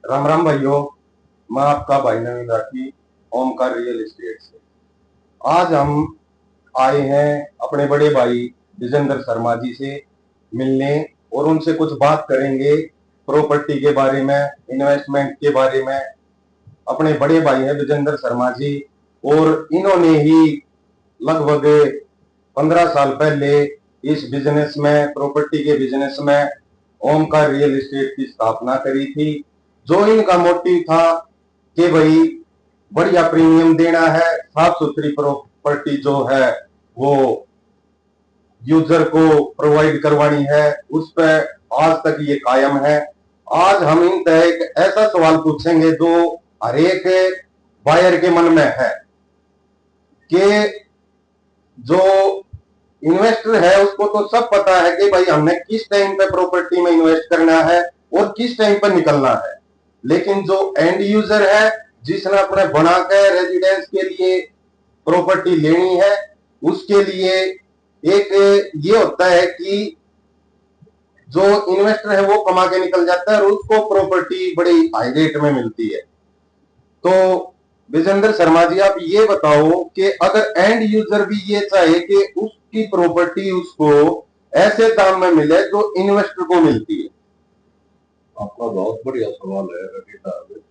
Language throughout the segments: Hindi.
राम राम भाइयों। मैं आपका भाई नवीन राठी, ओमकार रियल एस्टेट से। आज हम आए हैं अपने बड़े भाई विजेंद्र शर्मा जी से मिलने और उनसे कुछ बात करेंगे प्रॉपर्टी के बारे में, इन्वेस्टमेंट के बारे में। अपने बड़े भाई हैं विजेंद्र शर्मा जी, और इन्होंने ही लगभग 15 साल पहले इस बिजनेस में, प्रॉपर्टी के बिजनेस में ओमकार रियल एस्टेट की स्थापना करी थी। जो इनका मोटिव था कि भाई बढ़िया प्रीमियम देना है, साफ सुथरी प्रॉपर्टी जो है वो यूजर को प्रोवाइड करवानी है, उस पर आज तक ये कायम है। आज हम इनसे एक ऐसा सवाल पूछेंगे जो हर एक बायर के मन में है कि जो इन्वेस्टर है उसको तो सब पता है कि भाई हमने किस टाइम पे प्रॉपर्टी में इन्वेस्ट करना है और किस टाइम पर निकलना है, लेकिन जो एंड यूजर है, जिसने अपने बनाकर रेजिडेंस के लिए प्रॉपर्टी लेनी है, उसके लिए एक ये होता है कि जो इन्वेस्टर है वो कमा के निकल जाता है और उसको प्रॉपर्टी बड़ी हाई रेट में मिलती है। तो विजेंद्र शर्मा जी, आप ये बताओ कि अगर एंड यूजर भी ये चाहे कि उसकी प्रॉपर्टी उसको ऐसे दाम में मिले जो इन्वेस्टर को मिलती है। आपका बहुत बढ़िया सवाल है रवि साहब।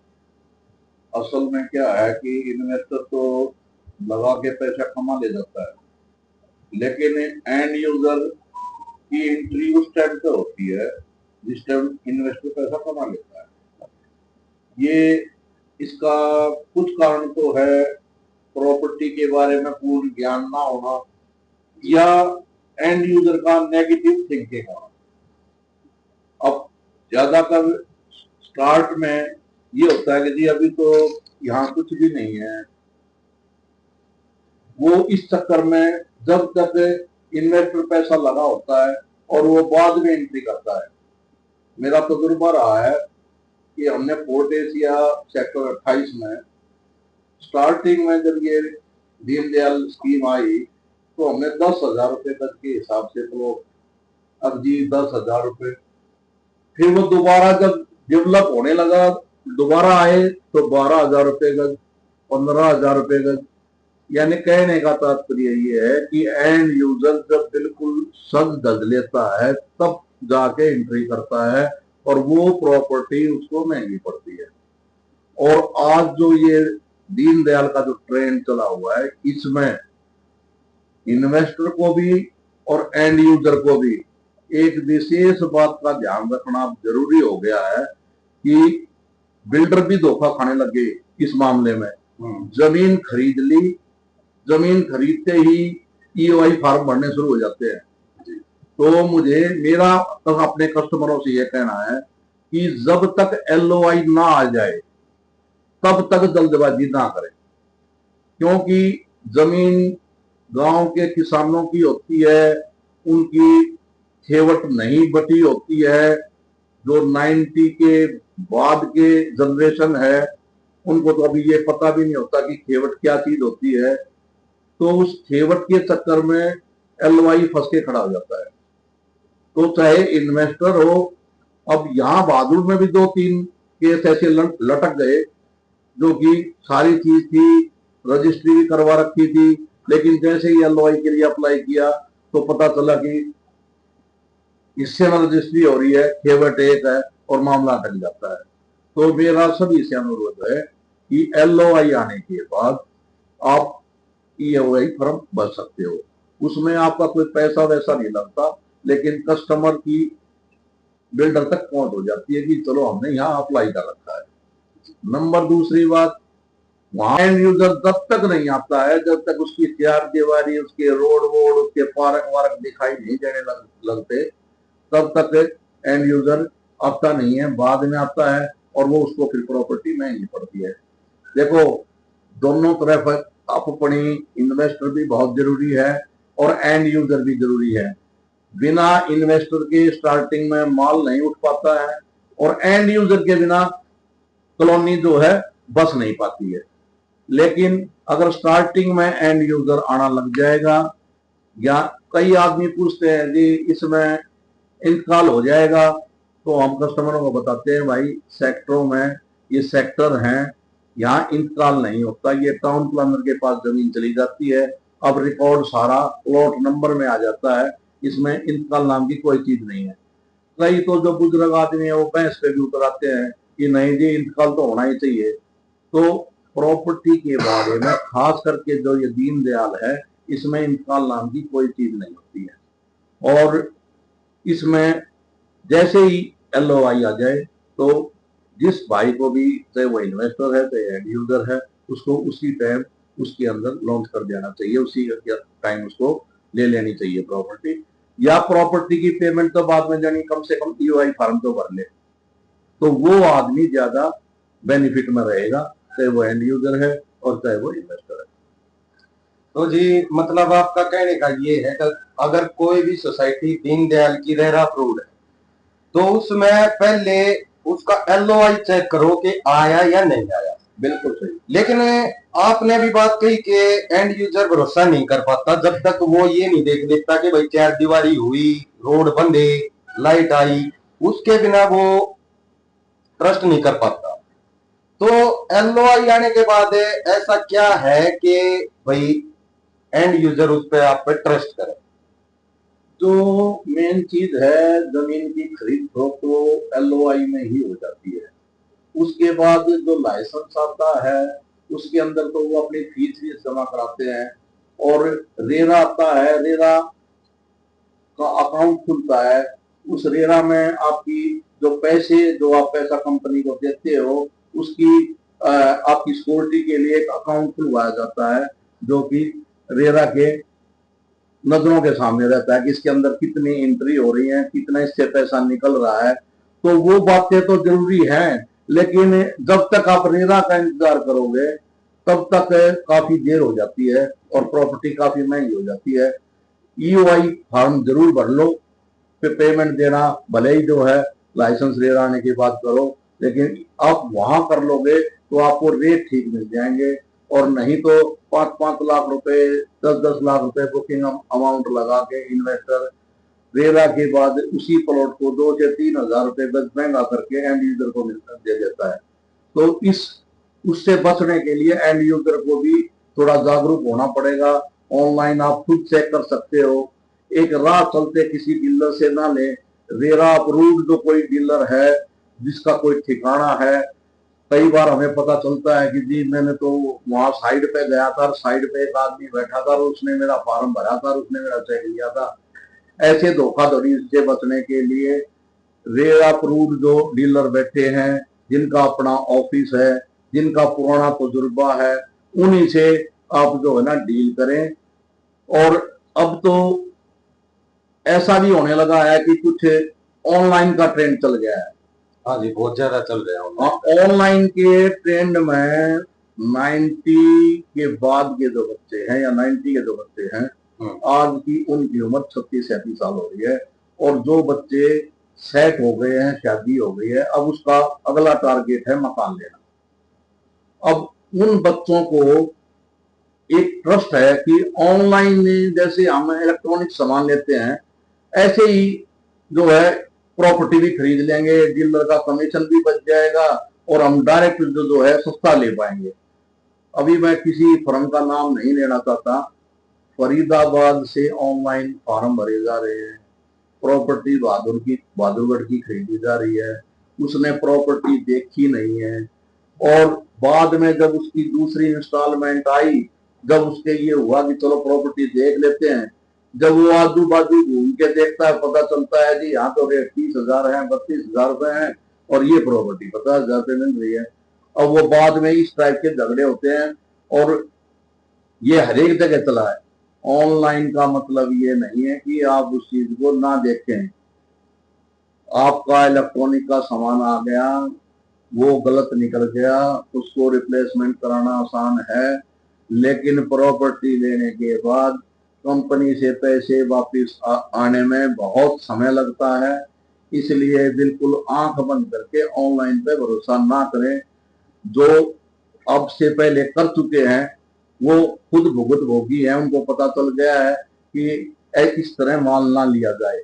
असल में क्या है कि इन्वेस्टर तो लगा के पैसा कमा ले जाता है, लेकिन एंड यूजर की एंट्री उस टाइम पे होती है जिस टाइम इन्वेस्टर पैसा कमा लेता है। ये इसका कुछ कारण तो है प्रॉपर्टी के बारे में पूर्ण ज्ञान ना होना या एंड यूजर का नेगेटिव थिंकिंग होना। अब ज्यादातर स्टार्ट में ये होता है कि जी अभी तो यहाँ कुछ भी नहीं है, वो इस चक्कर में जब तक इन्वेस्टर पैसा लगा होता है और वो बाद में एंट्री करता है। मेरा तजुर्बा रहा है कि हमने फोर्ट एशिया सेक्टर 28 में स्टार्टिंग में जब ये दीनदयाल स्कीम आई तो हमने 10,000 रुपए तक के हिसाब से, तो अब जी 10,000 रुपए। फिर वो दोबारा जब डेवलप होने लगा, दोबारा आए तो 12,000 रुपए गज, 15,000 रुपए गज। यानी कहने का तात्पर्य ये है कि एंड यूजर जब बिल्कुल सज धज लेता है तब जाके एंट्री करता है और वो प्रॉपर्टी उसको महंगी पड़ती है। और आज जो ये दीनदयाल का जो ट्रेंड चला हुआ है, इसमें इन्वेस्टर को भी और एंड यूजर को भी एक विशेष बात का ध्यान रखना जरूरी हो गया है कि बिल्डर भी धोखा खाने लगे इस मामले में। जमीन खरीद ली, जमीन खरीदते ही ईओआई फॉर्म भरने शुरू हो जाते हैं। तो मुझे मेरा अपने कस्टमरों से यह कहना है कि जब तक एलओआई ना आ जाए तब तक जल्दबाजी ना करें, क्योंकि जमीन गांव के किसानों की होती है, उनकी खेवट नहीं बटी होती है। जो 90 के बाद के जनरेशन है उनको तो अभी ये पता भी नहीं होता कि खेवट क्या चीज होती है। तो उस खेवट के चक्कर में एलवाई फंस के खड़ा हो जाता है। तो चाहे इन्वेस्टर हो, अब यहाँ बहादुर में भी 2-3 केस ऐसे लटक गए जो कि सारी चीज थी, रजिस्ट्री भी करवा रखी थी, लेकिन जैसे ही एलवाई के लिए अप्लाई किया तो पता चला कि इससे ना रजिस्ट्री हो रही है, खेवट एक है और मामला अटक जाता है। तो मेरा सभी से अनुरोध है कि एलओआई आने के बाद आप ईओआई फॉर्म भर सकते हो। उसमें आपका कोई पैसा वैसा नहीं लगता, लेकिन कस्टमर की बिल्डर तक पहुंच हो जाती है कि चलो हमने यहाँ अप्लाई कर रखा है। नंबर दूसरी बात, वहां एंड यूजर जब तक नहीं आता है, जब तक उसकी चार दीवारी, उसके रोड वोड, उसके पार्क वार्क दिखाई नहीं देने लगते, तब तक एंड यूजर आता नहीं है। बाद में आता है और वो उसको फिर प्रॉपर्टी महंगी पड़ती है। देखो, दोनों तरफ अपनी इन्वेस्टर भी बहुत जरूरी है और एंड यूजर भी जरूरी है। बिना इन्वेस्टर के स्टार्टिंग में माल नहीं उठ पाता है और एंड यूजर के बिना कॉलोनी जो है बस नहीं पाती है। लेकिन अगर स्टार्टिंग में एंड यूजर आना लग जाएगा, या कई आदमी पूछते हैं जी इसमें इंतकाल हो जाएगा, तो हम कस्टमरों को बताते हैं भाई सेक्टरों में ये सेक्टर हैं, यहाँ इंतकाल नहीं होता, ये टाउन प्लानर के पास जमीन चली जाती है। अब रिकॉर्ड सारा प्लॉट नंबर में आ जाता है, इसमें इंतकाल नाम की कोई चीज नहीं है। कई तो जो बुजुर्ग आदमी है वो बहस पे भी उतर आते हैं कि नहीं जी इंतकाल तो होना ही चाहिए। तो प्रॉपर्टी के बारे में खास करके जो ये दीन दयाल है, इसमें इंतकाल नाम की कोई चीज नहीं होती है। और इसमें जैसे ही LOI आ जाए तो जिस भाई को भी, चाहे वो इन्वेस्टर है चाहे एंड यूजर है, उसको उसी टाइम उसके अंदर लॉन्च कर देना चाहिए, उसी टाइम उसको ले लेनी चाहिए प्रॉपर्टी। या प्रॉपर्टी की पेमेंट तो बाद में जानी, कम से कम EOI फॉर्म तो भर ले, तो वो आदमी ज्यादा बेनिफिट में रहेगा, चाहे वो एंड यूजर है और चाहे वो इन्वेस्टर है। तो जी मतलब आपका कहने का ये है कि अगर कोई भी सोसाइटी दीनदयाल की रेरा अप्रूव्ड है तो उसमें पहले उसका LOI चेक करो कि आया या नहीं आया। बिल्कुल सही। लेकिन आपने भी बात कही कि एंड यूजर भरोसा नहीं कर पाता जब तक वो ये नहीं देख लेता कि भाई चार दीवारी हुई, रोड बंधे, लाइट आई, उसके बिना वो ट्रस्ट नहीं कर पाता। तो LOI आने के बाद ऐसा क्या है कि भाई एंड यूजर उस पर आप पे ट्रस्ट करे? जो मेन चीज है जमीन की खरीद फरोख्त वो LOI में ही हो जाती है। उसके बाद जो लाइसेंस आता है उसके अंदर तो वो अपनी फीस भी जमा कराते हैं। और रेरा आता है, रेरा का अकाउंट खुलता है। उस रेरा में आपकी जो पैसे, जो आप पैसा कंपनी को देते हो, उसकी आपकी सिक्योरिटी के लिए एक अकाउंट खुलवाया जाता है, जो कि रेरा के नजरों के सामने रहता है कि इसके अंदर कितनी एंट्री हो रही है, कितना इससे पैसा निकल रहा है। तो वो बातें तो जरूरी हैं, लेकिन जब तक आप रेरा का इंतजार करोगे तब तक काफी देर हो जाती है और प्रॉपर्टी काफी महंगी हो जाती है। EOI फॉर्म जरूर भर लो, फिर पेमेंट देना भले ही जो है लाइसेंस रेरा आने की बात करो, लेकिन आप वहां कर लोगे तो आपको रेट ठीक मिल जाएंगे। और नहीं तो 5-5 लाख रुपए, 10-10 लाख रुपए बुकिंग अमाउंट लगा के इन्वेस्टर रेरा के बाद उसी प्लॉट को 2 से 3 हजार रुपए बस महंगा करके एंड यूजर को दे देता है। तो इस उससे बचने के लिए एंड यूजर को भी थोड़ा जागरूक होना पड़ेगा। ऑनलाइन आप खुद चेक कर सकते हो, एक राह चलते किसी डीलर से ना ले। रेरा अप्रूव्ड जो कोई डीलर है जिसका कोई ठिकाना है, कई बार हमें पता चलता है कि जी मैंने तो वहां साइड पे गया था, साइड पे एक आदमी बैठा था और उसने मेरा फॉर्म भरा था, उसने मेरा चेक लिया था। ऐसे धोखाधड़ी से बचने के लिए रेरा अप्रूव्ड जो डीलर बैठे हैं, जिनका अपना ऑफिस है, जिनका पुराना तजुर्बा है, उन्हीं से आप जो है ना डील करें। और अब तो ऐसा भी होने लगा है कि कुछ ऑनलाइन का ट्रेंड चल गया है। हाँ जी, बहुत ज्यादा चल रहे हैं ऑनलाइन के ट्रेंड में 90 के बाद के जो बच्चे हैं या 90 के जो बच्चे हैं, आज की उनकी उम्र 36-37 साल हो रही है। और जो बच्चे सेट हो गए हैं, शादी हो गई है, अब उसका अगला टारगेट है मकान लेना। अब उन बच्चों को एक ट्रस्ट है कि ऑनलाइन जैसे हम इलेक्ट्रॉनिक सामान लेते हैं, ऐसे ही जो है प्रॉपर्टी भी खरीद लेंगे, डीलर का कमीशन भी बच जाएगा और हम डायरेक्ट जो है सस्ता ले पाएंगे। अभी मैं किसी फर्म का नाम नहीं लेना चाहता, फरीदाबाद से ऑनलाइन फॉर्म भरे जा रहे हैं, प्रॉपर्टी बहादुरगढ़ की खरीदी जा रही है, उसने प्रॉपर्टी देखी नहीं है। और बाद में जब उसकी दूसरी इंस्टॉलमेंट आई, जब उसके ये हुआ कि चलो प्रॉपर्टी देख लेते हैं, जब वो आजू बाजू घूम के देखता है, पता चलता है जी यहाँ तो रेट 30,000 है, 32,000 रुपए है और ये प्रॉपर्टी 50,000 रुपए मिल रही है। अब वो बाद में इस टाइप के झगड़े होते हैं और ये हर एक जगह चला है। ऑनलाइन का मतलब ये नहीं है कि आप उस चीज को ना देखें। आपका इलेक्ट्रॉनिक का सामान आ गया, वो गलत निकल गया, उसको रिप्लेसमेंट कराना आसान है, लेकिन प्रॉपर्टी लेने के बाद कंपनी से पैसे वापस आने में बहुत समय लगता है। इसलिए बिल्कुल आंख बंद करके ऑनलाइन पे भरोसा ना करें। जो अब से पहले कर चुके हैं वो खुद भुगत भोगी हैं, उनको पता चल गया है कि इस तरह माल ना लिया जाए।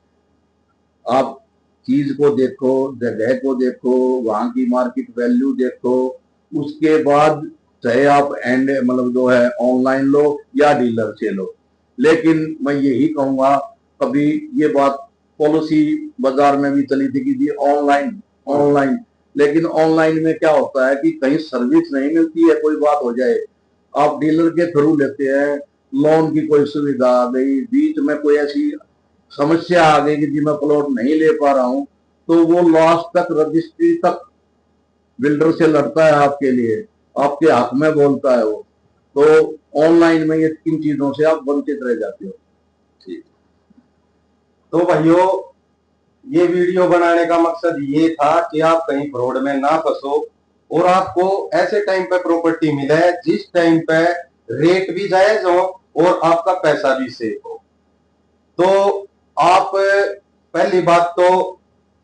आप चीज को देखो, जगह को देखो, वहां की मार्केट वैल्यू देखो, उसके बाद चाहे आप एंड मतलब जो है ऑनलाइन लो या डीलर से लो। लेकिन मैं यही कहूंगा, कभी ये बात पॉलिसी बाजार में भी चली थी कि जी ऑनलाइन ऑनलाइन, लेकिन ऑनलाइन में क्या होता है कि कहीं सर्विस नहीं मिलती है, कोई बात हो जाए, आप डीलर के थ्रू लेते हैं, लोन की कोई सुविधा आ गई, बीच में कोई ऐसी समस्या आ गई कि जी मैं प्लॉट नहीं ले पा रहा हूं, तो वो लास्ट तक रजिस्ट्री तक बिल्डर से लड़ता है आपके लिए, आपके हक में बोलता है वो। तो ऑनलाइन में ये इन चीजों से आप वंचित रह जाते हो। ठीक। तो भाइयों, ये वीडियो बनाने का मकसद ये था कि आप कहीं फ्रॉड में ना फंसो और आपको ऐसे टाइम पे प्रॉपर्टी मिले जिस टाइम पे रेट भी जायज हो और आपका पैसा भी सेफ हो। तो आप पहली बात तो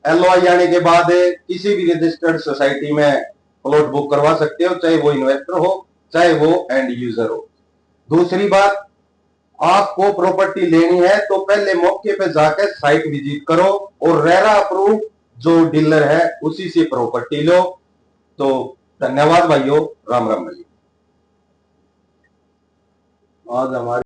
एलओआई आने के बाद किसी भी रजिस्टर्ड सोसाइटी में प्लॉट बुक करवा सकते हो, चाहे वो इन्वेस्टर हो चाहे वो एंड यूजर हो। दूसरी बात, आपको प्रॉपर्टी लेनी है तो पहले मौके पे जाकर साइट विजिट करो और रेरा अप्रूव जो डीलर है उसी से प्रॉपर्टी लो। तो धन्यवाद भाइयों, राम राम भाई। आज हमारे